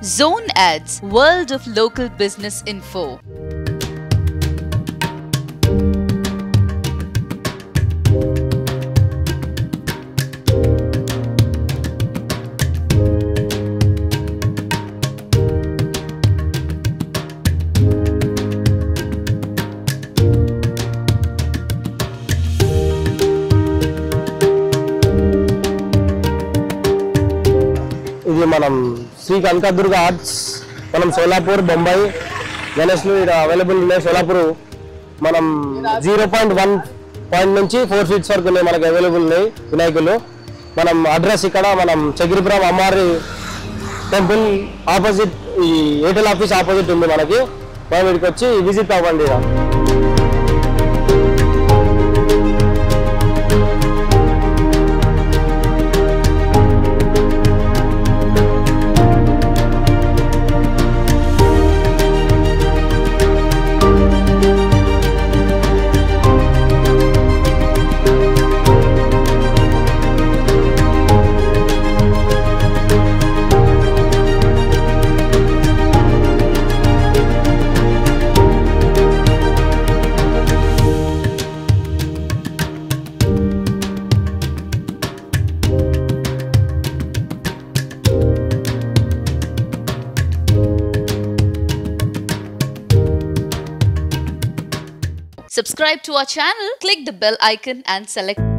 Zone Ads, World of Local Business Info. ఇది మనం Shri Kanakadurga arts మనం సోలాపూర్ బొంబాయి గణేష్లు ఇక్కడ అవైలబుల్ ఉన్నాయి. సోలాపూర్ మనం 0.1 పాయింట్ నుంచి 4 ఫీట్స్ వరకు ఉన్నాయి మనకు అవైలబుల్ ఉన్నాయి వినాయకులు. మనం అడ్రస్ ఇక్కడ మనం చగిరిపురం అమ్మవారి టెంపుల్ ఆపోజిట్ ఈ ఎయిర్టెల్ ఆఫీస్ ఆపోజిట్ ఉంది మనకి. మనం ఇక్కడికి వచ్చి విజిట్ అవ్వండి. Subscribe to our channel, click the bell icon and select